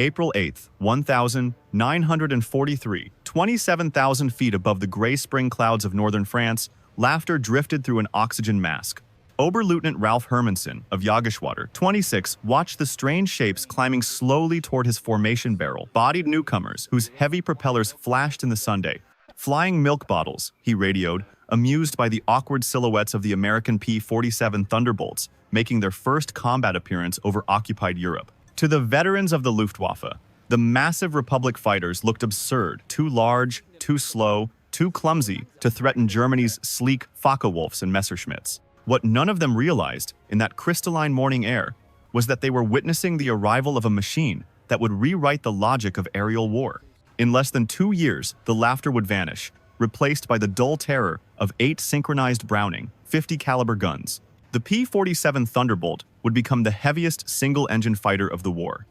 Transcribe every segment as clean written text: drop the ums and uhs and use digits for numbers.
April 8, 1943, 27,000 feet above the gray spring clouds of northern France, laughter drifted through an oxygen mask. Oberleutnant Ralph Hermansen of Jagdschwader 26 watched the strange shapes climbing slowly toward his formation barrel, bodied newcomers whose heavy propellers flashed in the Sunday. Flying milk bottles, he radioed, amused by the awkward silhouettes of the American P-47 Thunderbolts, making their first combat appearance over occupied Europe. To the veterans of the Luftwaffe, the massive Republic fighters looked absurd, too large, too slow, too clumsy to threaten Germany's sleek Focke-Wulfs and Messerschmitts. What none of them realized, in that crystalline morning air, was that they were witnessing the arrival of a machine that would rewrite the logic of aerial war. In less than 2 years, the laughter would vanish, replaced by the dull terror of 8 synchronized Browning, 50 caliber guns. The P-47 Thunderbolt would become the heaviest single-engine fighter of the war,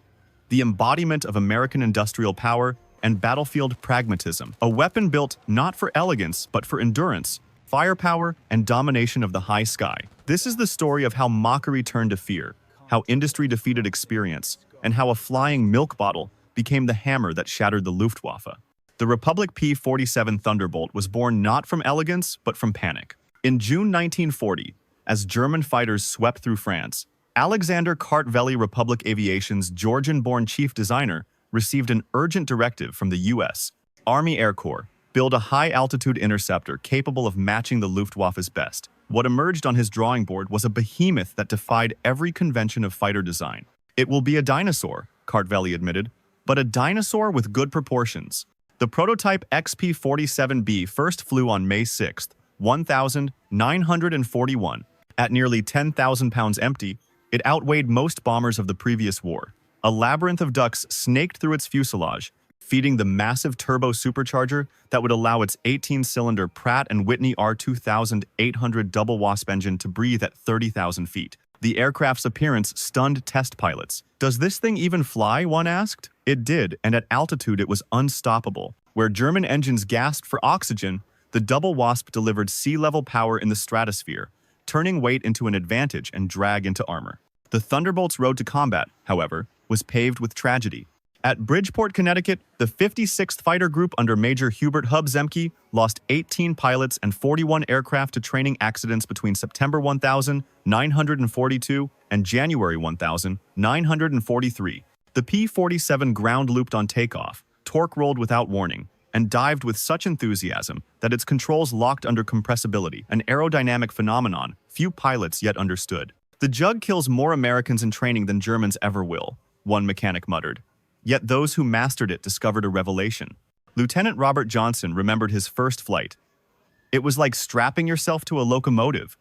the embodiment of American industrial power and battlefield pragmatism, a weapon built not for elegance but for endurance, firepower, and domination of the high sky. This is the story of how mockery turned to fear, how industry defeated experience, and how a flying milk bottle became the hammer that shattered the Luftwaffe. The Republic P-47 Thunderbolt was born not from elegance, but from panic. In June 1940, as German fighters swept through France, Alexander Kartveli Republic Aviation's Georgian-born chief designer received an urgent directive from the U.S. Army Air Corps: build a high-altitude interceptor capable of matching the Luftwaffe's best. What emerged on his drawing board was a behemoth that defied every convention of fighter design. It will be a dinosaur, Kartveli admitted, but a dinosaur with good proportions. The prototype XP-47B first flew on May 6, 1941. At nearly 10,000 pounds empty, it outweighed most bombers of the previous war. A labyrinth of ducts snaked through its fuselage, feeding the massive turbo supercharger that would allow its 18-cylinder Pratt & Whitney R-2800 Double Wasp engine to breathe at 30,000 feet. The aircraft's appearance stunned test pilots. "Does this thing even fly?" one asked. It did, and at altitude it was unstoppable. Where German engines gasped for oxygen, the Double Wasp delivered sea-level power in the stratosphere, turning weight into an advantage and drag into armor. The Thunderbolt's road to combat, however, was paved with tragedy. At Bridgeport, Connecticut, the 56th Fighter Group under Major Hubert Hub Zemke lost 18 pilots and 41 aircraft to training accidents between September 1942 and January 1943. The P-47 ground-looped on takeoff, torque-rolled without warning, and dived with such enthusiasm that its controls locked under compressibility, an aerodynamic phenomenon few pilots yet understood. "The Jug kills more Americans in training than Germans ever will," one mechanic muttered. Yet those who mastered it discovered a revelation. Lieutenant Robert Johnson remembered his first flight. "It was like strapping yourself to a locomotive.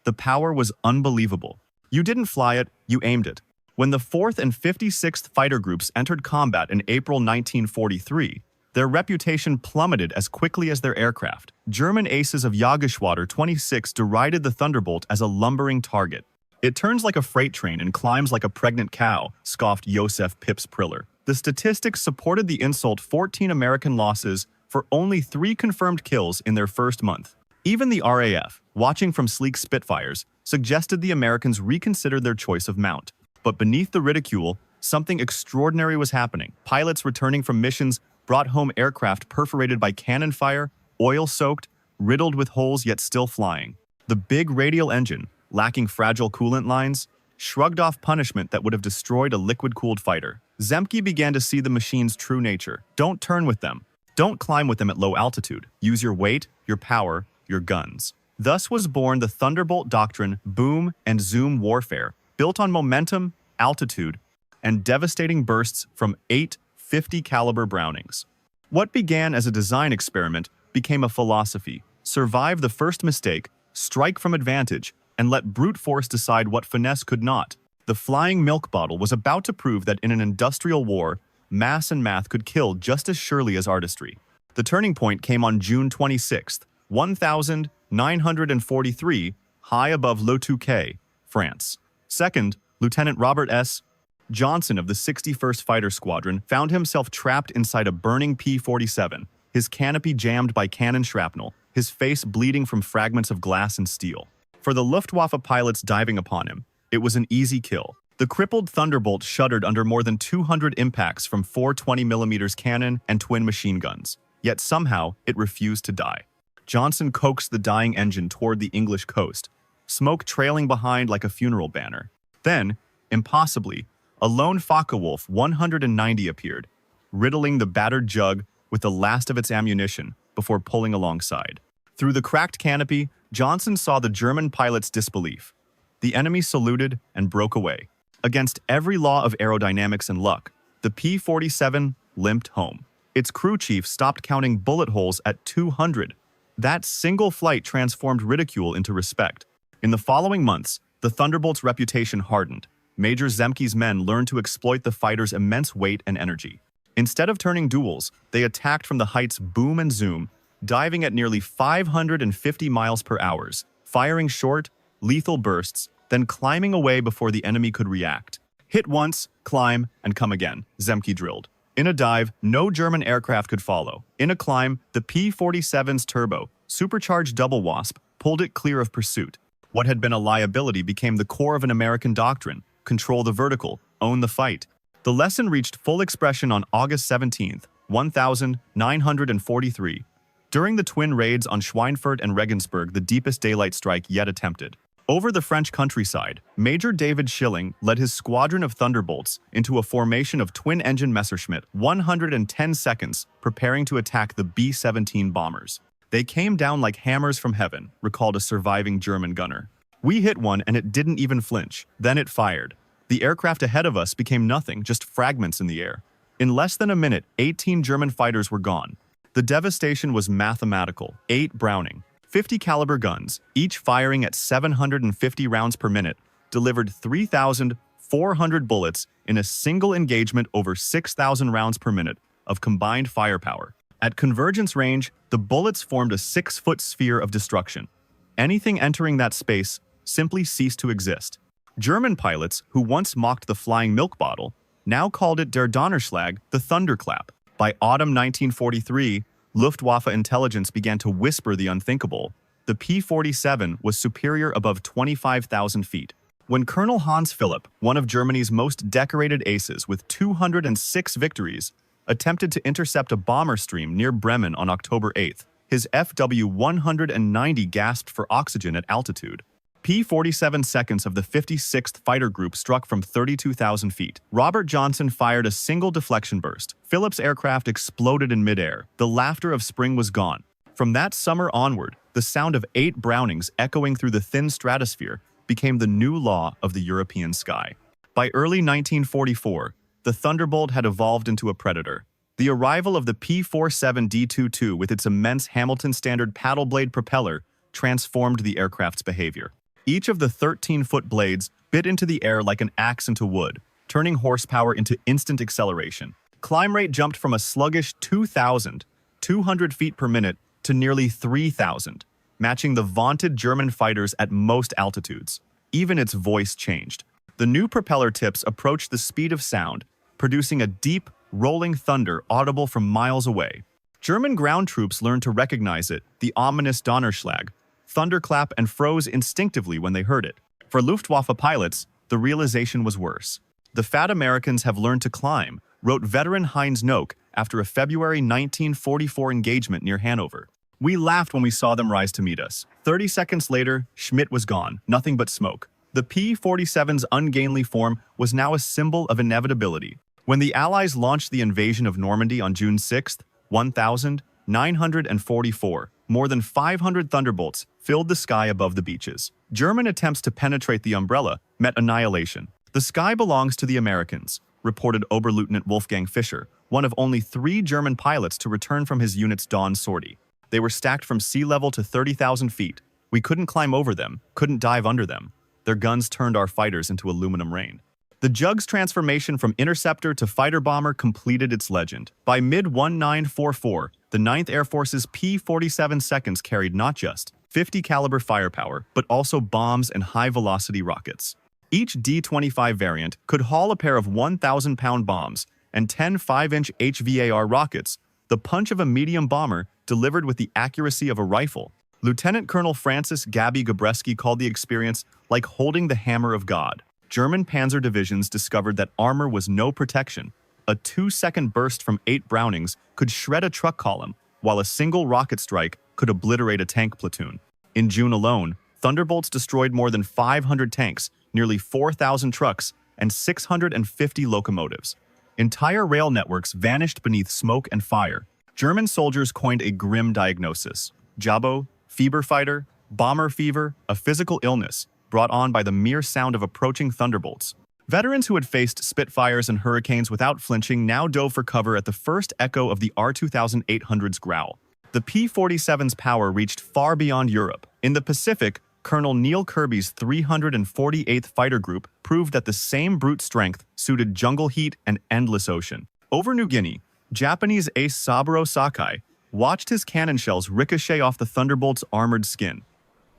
The power was unbelievable. You didn't fly it, you aimed it." When the 4th and 56th Fighter Groups entered combat in April 1943, their reputation plummeted as quickly as their aircraft. German aces of Jagdschwader 26 derided the Thunderbolt as a lumbering target. "It turns like a freight train and climbs like a pregnant cow," scoffed Josef Pips Priller. The statistics supported the insult: 14 American losses for only 3 confirmed kills in their first month. Even the RAF, watching from sleek Spitfires, suggested the Americans reconsider their choice of mount. But beneath the ridicule, something extraordinary was happening. Pilots returning from missions brought home aircraft perforated by cannon fire, oil-soaked, riddled with holes yet still flying. The big radial engine, lacking fragile coolant lines, shrugged off punishment that would have destroyed a liquid-cooled fighter. Zemke began to see the machine's true nature. Don't turn with them. Don't climb with them at low altitude. Use your weight, your power, your guns. Thus was born the Thunderbolt doctrine, boom and zoom warfare, built on momentum, altitude, and devastating bursts from 8 50 caliber Brownings. What began as a design experiment became a philosophy: survive the first mistake, strike from advantage, and let brute force decide what finesse could not. The flying milk bottle was about to prove that in an industrial war, mass and math could kill just as surely as artistry. The turning point came on June 26, 1943, high above Le Touquet, France. Second, Lieutenant Robert S. Johnson of the 61st Fighter Squadron found himself trapped inside a burning P-47, his canopy jammed by cannon shrapnel, his face bleeding from fragments of glass and steel. For the Luftwaffe pilots diving upon him, it was an easy kill. The crippled Thunderbolt shuddered under more than 200 impacts from 420mm cannon and twin machine guns, yet somehow it refused to die. Johnson coaxed the dying engine toward the English coast, smoke trailing behind like a funeral banner. Then, impossibly, a lone Focke-Wulf 190 appeared, riddling the battered jug with the last of its ammunition before pulling alongside. Through the cracked canopy, Johnson saw the German pilot's disbelief. The enemy saluted and broke away. Against every law of aerodynamics and luck, the P-47 limped home. Its crew chief stopped counting bullet holes at 200. That single flight transformed ridicule into respect. In the following months, the Thunderbolt's reputation hardened. Major Zemke's men learned to exploit the fighter's immense weight and energy. Instead of turning duels, they attacked from the heights boom and zoom, diving at nearly 550 miles per hour, firing short, lethal bursts, then climbing away before the enemy could react. Hit once, climb, and come again, Zemke drilled. In a dive, no German aircraft could follow. In a climb, the P-47's turbo, supercharged Double Wasp, pulled it clear of pursuit. What had been a liability became the core of an American doctrine: control the vertical, own the fight. The lesson reached full expression on August 17, 1943. During the twin raids on Schweinfurt and Regensburg, the deepest daylight strike yet attempted. Over the French countryside, Major David Schilling led his squadron of Thunderbolts into a formation of twin-engine Messerschmitt 110 seconds, preparing to attack the B-17 bombers. They came down like hammers from heaven, recalled a surviving German gunner. We hit one and it didn't even flinch. Then it fired. The aircraft ahead of us became nothing, just fragments in the air. In less than a minute, 18 German fighters were gone. The devastation was mathematical. 8 Browning, 50 caliber guns, each firing at 750 rounds per minute, delivered 3,400 bullets in a single engagement over 6,000 rounds per minute of combined firepower. At convergence range, the bullets formed a 6-foot sphere of destruction. Anything entering that space simply ceased to exist. German pilots, who once mocked the flying milk bottle, now called it der Donnerschlag, the thunderclap. By autumn 1943, Luftwaffe intelligence began to whisper the unthinkable. The P-47 was superior above 25,000 feet. When Colonel Hans Philipp, one of Germany's most decorated aces with 206 victories, attempted to intercept a bomber stream near Bremen on October 8th, his FW-190 gasped for oxygen at altitude. P-47 seconds of the 56th Fighter Group struck from 32,000 feet. Robert Johnson fired a single deflection burst. Phillips' aircraft exploded in midair. The laughter of spring was gone. From that summer onward, the sound of 8 Brownings echoing through the thin stratosphere became the new law of the European sky. By early 1944, the Thunderbolt had evolved into a predator. The arrival of the P-47 D-22 with its immense Hamilton Standard paddle blade propeller transformed the aircraft's behavior. Each of the 13-foot blades bit into the air like an axe into wood, turning horsepower into instant acceleration. Climb rate jumped from a sluggish 2,200 feet per minute to nearly 3,000, matching the vaunted German fighters at most altitudes. Even its voice changed. The new propeller tips approached the speed of sound, producing a deep, rolling thunder audible from miles away. German ground troops learned to recognize it, the ominous Donnerschlag, thunderclap, and froze instinctively when they heard it. For Luftwaffe pilots, the realization was worse. The fat Americans have learned to climb, wrote veteran Heinz Nock after a February 1944 engagement near Hanover. We laughed when we saw them rise to meet us. 30 seconds later, Schmidt was gone, nothing but smoke. The P-47's ungainly form was now a symbol of inevitability. When the Allies launched the invasion of Normandy on June 6, 1944, more than 500 Thunderbolts filled the sky above the beaches. German attempts to penetrate the umbrella met annihilation. The sky belongs to the Americans, reported Oberleutnant Wolfgang Fischer, one of only 3 German pilots to return from his unit's dawn sortie. They were stacked from sea level to 30,000 feet. We couldn't climb over them, couldn't dive under them. Their guns turned our fighters into aluminum rain. The Jug's transformation from interceptor to fighter bomber completed its legend. By mid-1944, the 9th Air Force's P-47 seconds carried not just 50 caliber firepower, but also bombs and high-velocity rockets. Each D-25 variant could haul a pair of 1,000-pound bombs and 10 5-inch HVAR rockets, the punch of a medium bomber delivered with the accuracy of a rifle. Lieutenant Colonel Francis Gabby Gabreski called the experience like holding the hammer of God. German panzer divisions discovered that armor was no protection. A 2-second burst from 8 Brownings could shred a truck column, while a single rocket strike could obliterate a tank platoon. In June alone, Thunderbolts destroyed more than 500 tanks, nearly 4,000 trucks, and 650 locomotives. Entire rail networks vanished beneath smoke and fire. German soldiers coined a grim diagnosis: Jabo, fever fighter, bomber fever, a physical illness brought on by the mere sound of approaching thunderbolts. Veterans who had faced Spitfires and Hurricanes without flinching now dove for cover at the first echo of the R-2800's growl. The P-47's power reached far beyond Europe. In the Pacific, Colonel Neil Kirby's 348th Fighter Group proved that the same brute strength suited jungle heat and endless ocean. Over New Guinea, Japanese ace Saburo Sakai watched his cannon shells ricochet off the Thunderbolt's armored skin.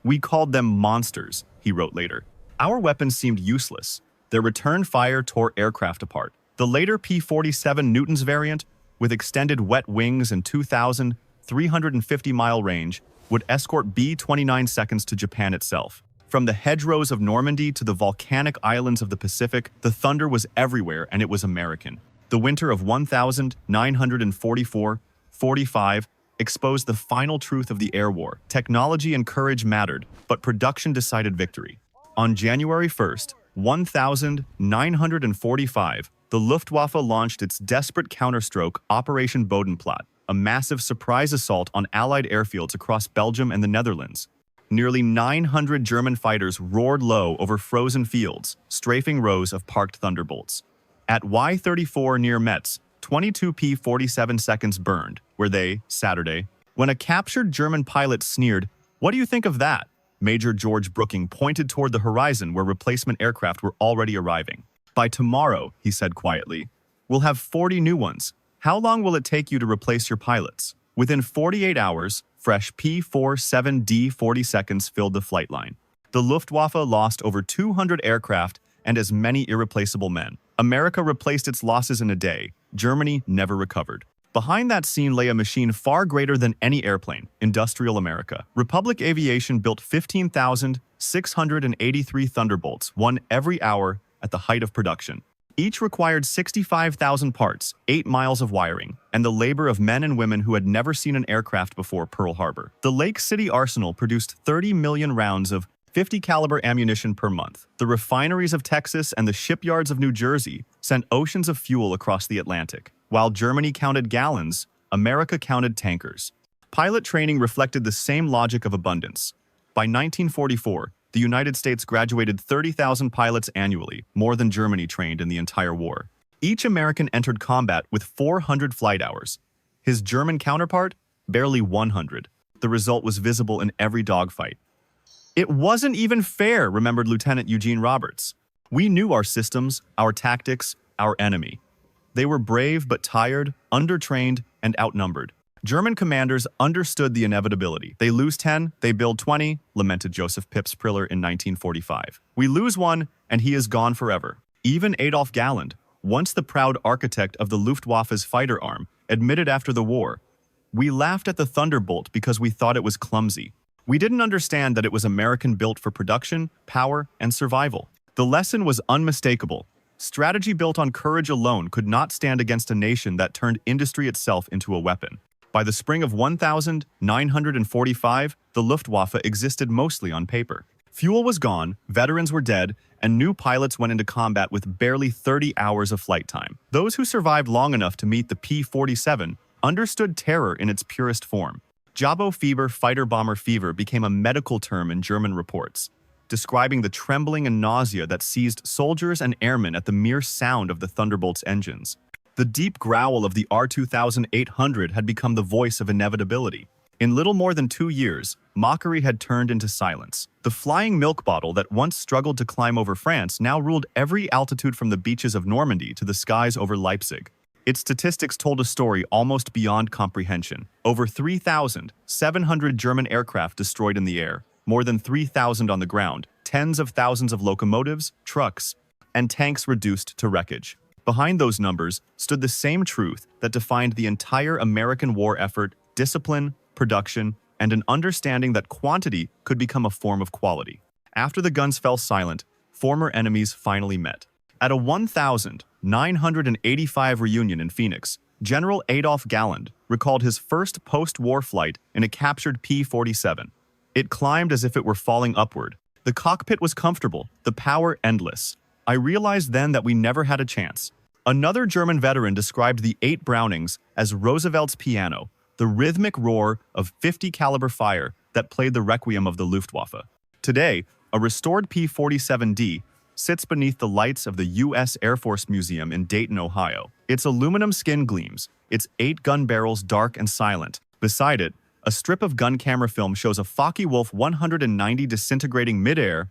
"We called them monsters," he wrote later. "Our weapons seemed useless. Their return fire tore aircraft apart." The later P-47 Newton's variant, with extended wet wings and 2,350-mile range, would escort B-29 seconds to Japan itself. From the hedgerows of Normandy to the volcanic islands of the Pacific, the thunder was everywhere, and it was American. The winter of 1944-45 exposed the final truth of the air war. Technology and courage mattered, but production decided victory. On January 1st, 1945, the Luftwaffe launched its desperate counterstroke Operation Bodenplatte, a massive surprise assault on Allied airfields across Belgium and the Netherlands. Nearly 900 German fighters roared low over frozen fields, strafing rows of parked Thunderbolts. At Y-34 near Metz, 22 P-47 seconds burned, where they, Saturday, when a captured German pilot sneered, "What do you think of that?" Major George Brooking pointed toward the horizon where replacement aircraft were already arriving. "By tomorrow," he said quietly, "we'll have 40 new ones. How long will it take you to replace your pilots?" Within 48 hours, fresh P-47D 40 seconds filled the flight line. The Luftwaffe lost over 200 aircraft and as many irreplaceable men. America replaced its losses in a day. Germany never recovered. Behind that scene lay a machine far greater than any airplane: industrial America. Republic Aviation built 15,683 Thunderbolts, one every hour at the height of production. Each required 65,000 parts, 8 miles of wiring, and the labor of men and women who had never seen an aircraft before Pearl Harbor. The Lake City Arsenal produced 30 million rounds of 50 caliber ammunition per month. The refineries of Texas and the shipyards of New Jersey sent oceans of fuel across the Atlantic. While Germany counted gallons, America counted tankers. Pilot training reflected the same logic of abundance. By 1944, the United States graduated 30,000 pilots annually, more than Germany trained in the entire war. Each American entered combat with 400 flight hours. His German counterpart, barely 100. The result was visible in every dogfight. "It wasn't even fair," remembered Lieutenant Eugene Roberts. "We knew our systems, our tactics, our enemy. They were brave but tired, undertrained, and outnumbered. German commanders understood the inevitability. They lose 10, they build 20, lamented Joseph Pips Priller in 1945. We lose one, and he is gone forever." Even Adolf Galland, once the proud architect of the Luftwaffe's fighter arm, admitted after the war, "We laughed at the Thunderbolt because we thought it was clumsy. We didn't understand that it was American built for production, power, and survival." The lesson was unmistakable. Strategy built on courage alone could not stand against a nation that turned industry itself into a weapon. By the spring of 1945, the Luftwaffe existed mostly on paper. Fuel was gone, veterans were dead, and new pilots went into combat with barely 30 hours of flight time. Those who survived long enough to meet the P-47 understood terror in its purest form. Jabo fever, fighter-bomber fever, became a medical term in German reports, describing the trembling and nausea that seized soldiers and airmen at the mere sound of the Thunderbolt's engines. The deep growl of the R-2800 had become the voice of inevitability. In little more than 2 years, mockery had turned into silence. The flying milk bottle that once struggled to climb over France now ruled every altitude from the beaches of Normandy to the skies over Leipzig. Its statistics told a story almost beyond comprehension. Over 3,700 German aircraft destroyed in the air, more than 3,000 on the ground, tens of thousands of locomotives, trucks, and tanks reduced to wreckage. Behind those numbers stood the same truth that defined the entire American war effort: discipline, production, and an understanding that quantity could become a form of quality. After the guns fell silent, former enemies finally met. At a 1985 reunion in Phoenix, General Adolf Galland recalled his first post-war flight in a captured P-47. It climbed as if it were falling upward. The cockpit was comfortable, the power endless. I realized then that we never had a chance. Another German veteran described the 8 Brownings as Roosevelt's piano, the rhythmic roar of 50 caliber fire that played the requiem of the Luftwaffe. Today, a restored P-47D sits beneath the lights of the U.S. Air Force Museum in Dayton, Ohio. Its aluminum skin gleams, its 8 gun barrels dark and silent. Beside it, a strip of gun camera film shows a Focke-Wulf 190 disintegrating midair,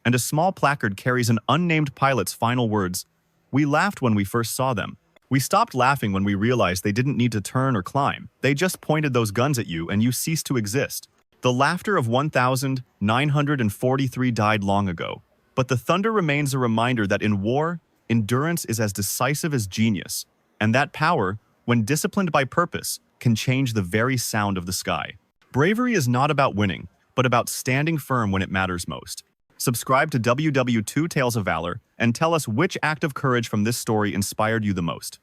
and a small placard carries an unnamed pilot's final words. We laughed when we first saw them. We stopped laughing when we realized they didn't need to turn or climb. They just pointed those guns at you and you ceased to exist. The laughter of 1943 died long ago. But the thunder remains a reminder that in war, endurance is as decisive as genius, and that power, when disciplined by purpose, can change the very sound of the sky. Bravery is not about winning, but about standing firm when it matters most. Subscribe to WWII Tales of Valor and tell us which act of courage from this story inspired you the most.